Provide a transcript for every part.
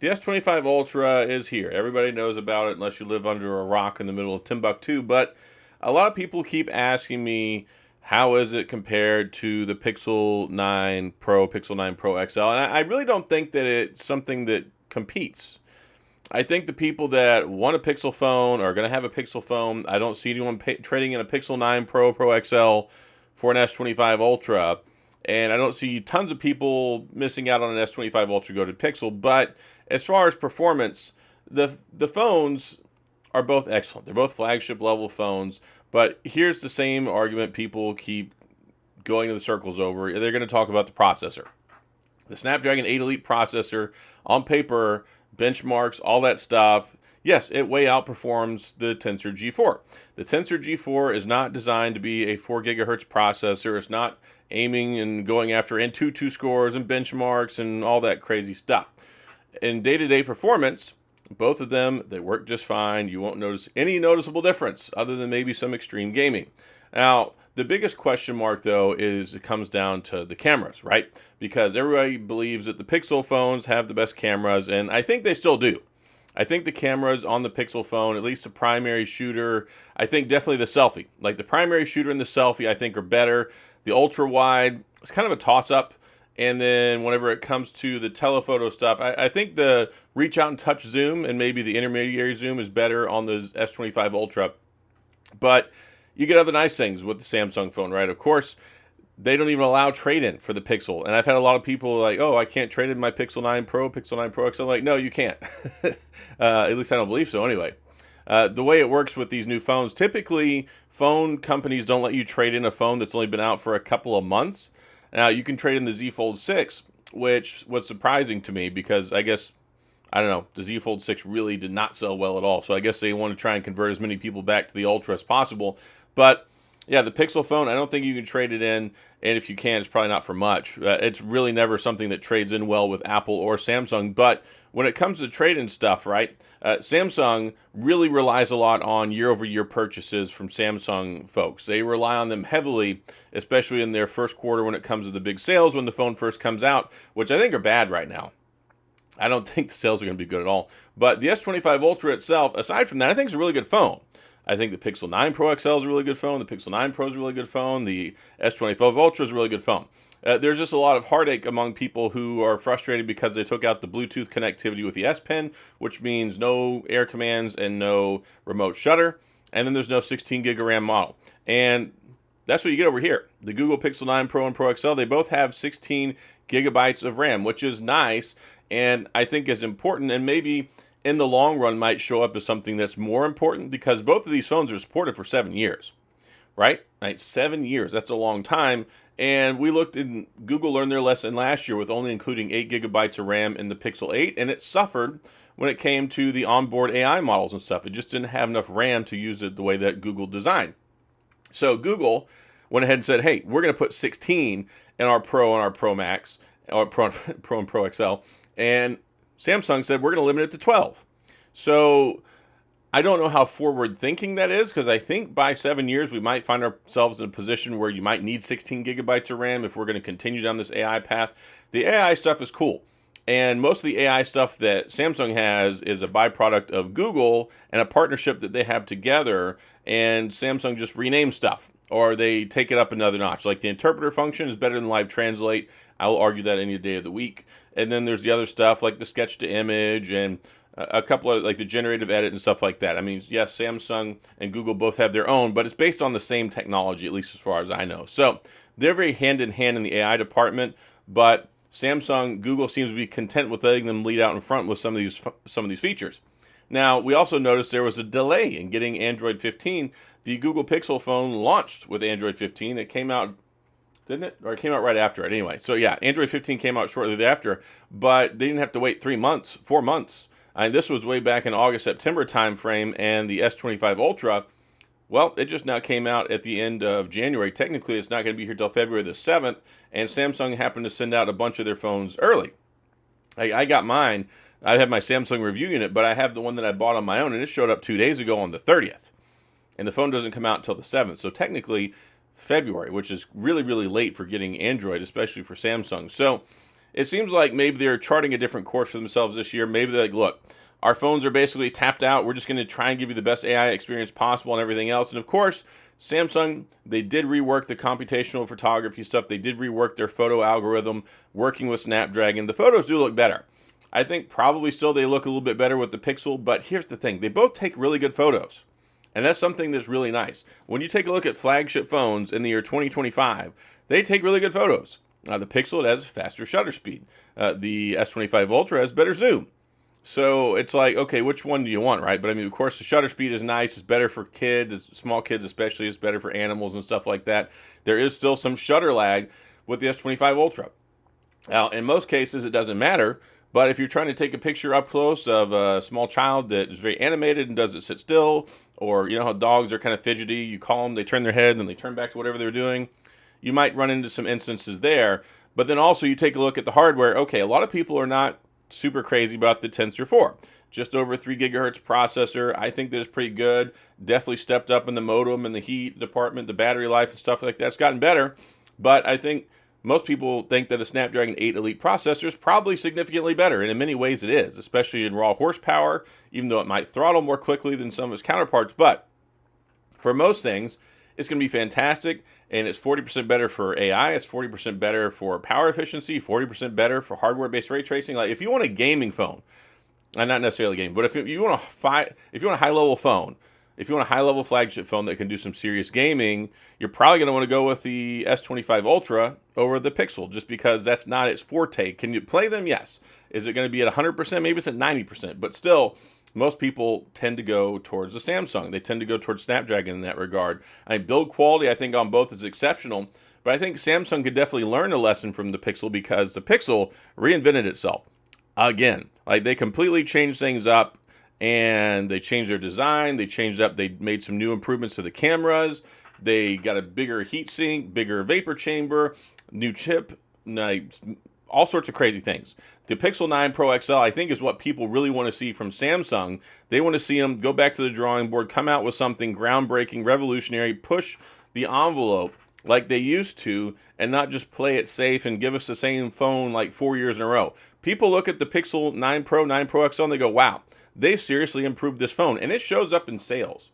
The S25 Ultra is here. Everybody knows about it unless you live under a rock in the middle of Timbuktu. But a lot of people keep asking me, how is it compared to the Pixel 9 Pro, Pixel 9 Pro XL? And I really don't think that it's something that competes. I think the people that want a Pixel phone are going to have a Pixel phone. I don't see anyone trading in a Pixel 9 Pro, Pro XL for an S25 Ultra. And I don't see tons of people missing out on an S25 Ultra go to Pixel. But as far as performance, the phones are both excellent. They're both flagship level phones. But here's the same argument people keep going in the circles over. They're going to talk about the processor. The Snapdragon 8 Elite processor, on paper, benchmarks, all that stuff, yes, it way outperforms the Tensor G4. The Tensor G4 is not designed to be a 4 gigahertz processor. It's not aiming and going after Antutu scores and benchmarks and all that crazy stuff. In day-to-day performance, both of them, they work just fine. You won't notice any noticeable difference other than maybe some extreme gaming. Now, the biggest question mark, though, is it comes down to the cameras, right? Because everybody believes that the Pixel phones have the best cameras, and I think they still do. I think the cameras on the Pixel phone, at least the primary shooter, I think definitely the selfie. Like the primary shooter and the selfie, I think are better. The ultra wide, it's kind of a toss-up. And then whenever it comes to the telephoto stuff, I think the reach out and touch zoom and maybe the intermediary zoom is better on the S25 Ultra. But you get other nice things with the Samsung phone, right? Of course, they don't even allow trade-in for the Pixel. And I've had a lot of people like, oh, I can't trade in my Pixel 9 Pro, Pixel 9 Pro XL. I'm like, no, you can't. At least I don't believe so anyway. The way it works with these new phones, typically phone companies don't let you trade in a phone that's only been out for a couple of months. Now, you can trade in the Z Fold 6, which was surprising to me because I guess, I don't know, the Z Fold 6 really did not sell well at all. So I guess they want to try and convert as many people back to the Ultra as possible. But yeah, the Pixel phone, I don't think you can trade it in. And if you can, it's probably not for much. It's really never something that trades in well with Apple or Samsung. But when it comes to trade-in stuff, right, Samsung really relies a lot on year-over-year purchases from Samsung folks. They rely on them heavily, especially in their first quarter when it comes to the big sales when the phone first comes out, which I think are bad right now. I don't think the sales are going to be good at all. But the S25 Ultra itself, aside from that, I think it's a really good phone. I think the Pixel 9 Pro XL is a really good phone. The Pixel 9 Pro is a really good phone. The S25 Ultra is a really good phone. There's just a lot of heartache among people who are frustrated because they took out the Bluetooth connectivity with the S Pen, which means no air commands and no remote shutter. And then there's no 16 gig of RAM model. And that's what you get over here. The Google Pixel 9 Pro and Pro XL, they both have 16 gigabytes of RAM, which is nice and I think is important and maybe in the long run might show up as something that's more important because both of these phones are supported for 7 years, right? 7 years, that's a long time. And we looked in, Google learned their lesson last year with only including 8 gigabytes of RAM in the Pixel 8, and it suffered when it came to the onboard AI models and stuff. It just didn't have enough RAM to use it the way that Google designed. So Google went ahead and said, hey, we're going to put 16 in our Pro and our Pro Max, or Pro and Pro XL, and Samsung said we're going to limit it to 12. So I don't know how forward thinking that is because I think by 7 years we might find ourselves in a position where you might need 16 gigabytes of RAM if we're going to continue down this AI path. The AI stuff is cool. And most of the AI stuff that Samsung has is a byproduct of Google and a partnership that they have together. And Samsung just renames stuff or they take it up another notch. Like the interpreter function is better than Live Translate. I will argue that any day of the week. And then there's the other stuff like the sketch to image and a couple of like the generative edit and stuff like that. I mean, yes, Samsung and Google both have their own, but it's based on the same technology, at least as far as I know. So they're very hand in hand in the AI department, but Samsung, Google seems to be content with letting them lead out in front with some of these features. Now, we also noticed there was a delay in getting Android 15. The Google Pixel phone launched with Android 15. It came out, didn't it? Or it came out right after it anyway. So yeah, Android 15 came out shortly thereafter, but they didn't have to wait 4 months. And this was way back in August, September timeframe, and the S25 Ultra, well, it just now came out at the end of January. Technically, it's not going to be here till February the 7th, and Samsung happened to send out a bunch of their phones early. I got mine. I have my Samsung review unit, but I have the one that I bought on my own, and it showed up 2 days ago on the 30th. And the phone doesn't come out until the 7th. So technically, February, which is really, really late for getting Android, especially for Samsung. So it seems like maybe they're charting a different course for themselves this year. Maybe they're like, look, our phones are basically tapped out. We're just going to try and give you the best AI experience possible and everything else. And of course, Samsung, they did rework the computational photography stuff. They did rework their photo algorithm, working with Snapdragon. The photos do look better. I think probably still they look a little bit better with the Pixel, but here's the thing. They both take really good photos. And that's something that's really nice. When you take a look at flagship phones in the year 2025, they take really good photos. The Pixel, it has faster shutter speed. The S25 Ultra has better zoom. So it's like, okay, which one do you want, right? But I mean, of course, the shutter speed is nice. It's better for kids, small kids especially. It's better for animals and stuff like that. There is still some shutter lag with the S25 Ultra. Now, in most cases, it doesn't matter. But if you're trying to take a picture up close of a small child that is very animated and doesn't sit still, or you know how dogs are kind of fidgety, you call them, they turn their head, and then they turn back to whatever they're doing, you might run into some instances there. But then also you take a look at the hardware. Okay, a lot of people are not super crazy about the Tensor 4. Just over 3 gigahertz processor. I think that is pretty good. Definitely stepped up in the modem and the heat department, the battery life and stuff like that. It's gotten better. But I think most people think that a Snapdragon 8 Elite processor is probably significantly better, and in many ways it is, especially in raw horsepower, even though it might throttle more quickly than some of its counterparts. But for most things, it's going to be fantastic, and it's 40% better for AI, it's 40% better for power efficiency, 40% better for hardware-based ray tracing. Like if you want a gaming phone, and not necessarily gaming, but if you want a high-level phone, if you want a high-level flagship phone that can do some serious gaming, you're probably going to want to go with the S25 Ultra over the Pixel, just because that's not its forte. Can you play them? Yes. Is it going to be at 100%? Maybe it's at 90%. But still, most people tend to go towards the Samsung. They tend to go towards Snapdragon in that regard. I mean, build quality, I think, on both is exceptional. But I think Samsung could definitely learn a lesson from the Pixel, because the Pixel reinvented itself. Again, like they completely changed things up. And they changed their design, they changed up, they made some new improvements to the cameras, they got a bigger heat sink, bigger vapor chamber, new chip, all sorts of crazy things. The Pixel 9 Pro XL, I think, is what people really want to see from Samsung. They want to see them go back to the drawing board, come out with something groundbreaking, revolutionary, push the envelope like they used to, and not just play it safe and give us the same phone like 4 years in a row. People look at the Pixel 9 Pro, 9 Pro XL, and they go, wow, they've seriously improved this phone, and it shows up in sales.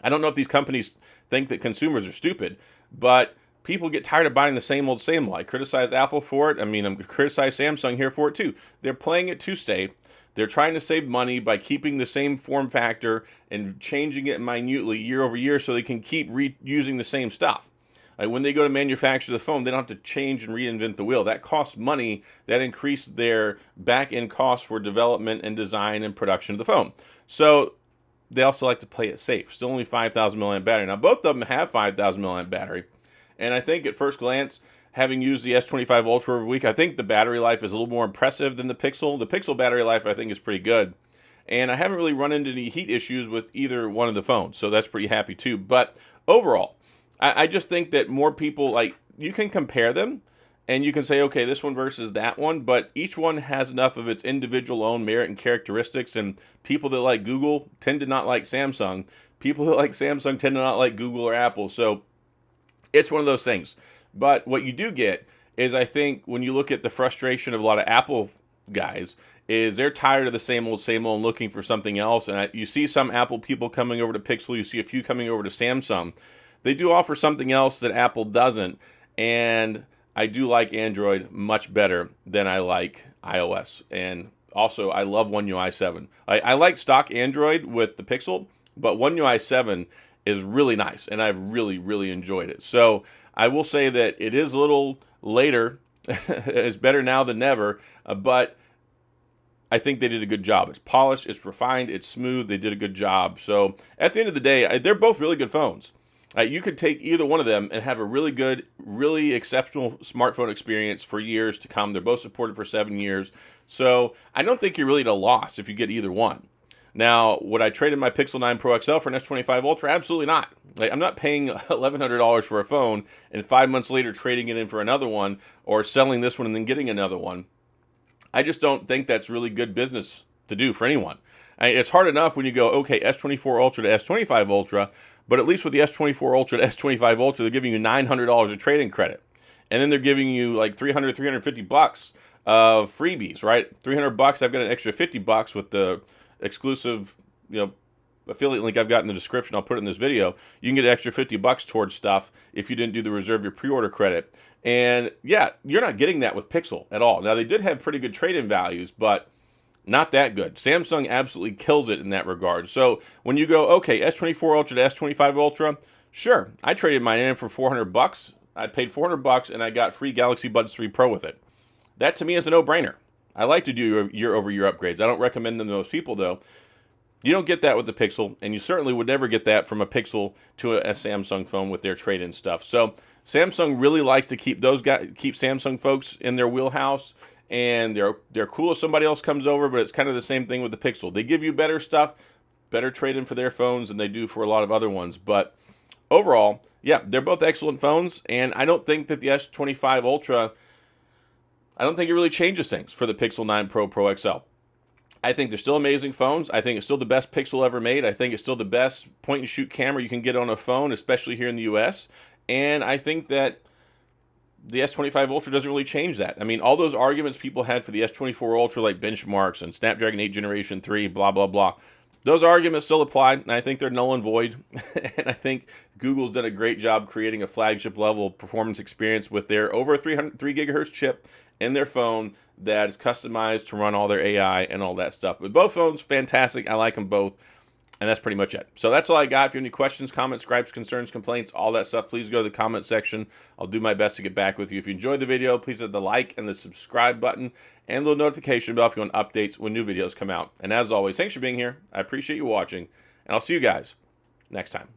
I don't know if these companies think that consumers are stupid, but people get tired of buying the same old, same old. I criticize Apple for it. I mean, I'm going to criticize Samsung here for it too. They're playing it too safe. They're trying to save money by keeping the same form factor and changing it minutely year over year so they can keep reusing the same stuff. Like when they go to manufacture the phone, they don't have to change and reinvent the wheel. That costs money. That increased their back-end costs for development and design and production of the phone. So they also like to play it safe. Still only 5,000 milliamp battery. Now, both of them have 5,000 milliamp battery. And I think at first glance, having used the S25 Ultra over a week, I think the battery life is a little more impressive than the Pixel. The Pixel battery life, I think, is pretty good. And I haven't really run into any heat issues with either one of the phones. So that's pretty happy too. But overall, I just think that more people, like, you can compare them and you can say, okay, this one versus that one, but each one has enough of its individual own merit and characteristics, and people that like Google tend to not like Samsung. People that like Samsung tend to not like Google or Apple. So it's one of those things. But what you do get is, I think, when you look at the frustration of a lot of Apple guys, is they're tired of the same old, and looking for something else. And you see some Apple people coming over to Pixel, you see a few coming over to Samsung. They do offer something else that Apple doesn't, and I do like Android much better than I like iOS. And also, I love One UI 7. I like stock Android with the Pixel, but One UI 7 is really nice, and I've really, really enjoyed it. So I will say that it is a little later. It's better now than never, but I think they did a good job. It's polished, it's refined, it's smooth. They did a good job. So at the end of the day, they're both really good phones. You could take either one of them and have a really good, really exceptional smartphone experience for years to come. They're both supported for 7 years. So I don't think you're really at a loss if you get either one. Now, would I trade in my Pixel 9 Pro XL for an S25 Ultra? Absolutely not. Like, I'm not paying $1,100 for a phone and 5 months later trading it in for another one, or selling this one and then getting another one. I just don't think that's really good business to do for anyone. It's hard enough when you go, okay, S24 Ultra to S25 Ultra, but at least with the S24 Ultra to S25 Ultra, they're giving you $900 of trade-in credit. And then they're giving you like $300, $350 of freebies, right? $300. I've got an extra $50 with the exclusive, affiliate link I've got in the description. I'll put it in this video. You can get an extra $50 towards stuff if you didn't do the reserve your pre-order credit. And yeah, you're not getting that with Pixel at all. Now, they did have pretty good trade-in values, but not that good. Samsung absolutely kills it in that regard. So when you go, okay, S24 Ultra to S25 Ultra, sure, I traded mine in for $400. I paid $400 and I got free Galaxy Buds 3 Pro with it. That to me is a no-brainer. I like to do year-over-year upgrades. I don't recommend them to most people, though. You don't get that with the Pixel, and you certainly would never get that from a Pixel to a Samsung phone with their trade-in stuff. So Samsung really likes to keep Samsung folks in their wheelhouse, and they're cool if somebody else comes over, but it's kind of the same thing with the Pixel. They give you better stuff, better trade-in for their phones than they do for a lot of other ones. But overall, yeah, they're both excellent phones, and I don't think that the S25 Ultra, I don't think it really changes things for the Pixel 9 Pro, Pro XL. I think they're still amazing phones. I think it's still the best Pixel ever made. I think it's still the best point-and-shoot camera you can get on a phone, especially here in the U.S. And I think that the S25 Ultra doesn't really change that. I mean, all those arguments people had for the S24 Ultra, like benchmarks and Snapdragon 8 Generation 3, blah, blah, blah, those arguments still apply, and I think they're null and void. And I think Google's done a great job creating a flagship-level performance experience with their over 3 gigahertz chip in their phone that is customized to run all their AI and all that stuff. But both phones, fantastic. I like them both. And that's pretty much it. So that's all I got. If you have any questions, comments, gripes, concerns, complaints, all that stuff, please go to the comment section. I'll do my best to get back with you. If you enjoyed the video, please hit the like and the subscribe button and the little notification bell if you want updates when new videos come out. And as always, thanks for being here. I appreciate you watching. And I'll see you guys next time.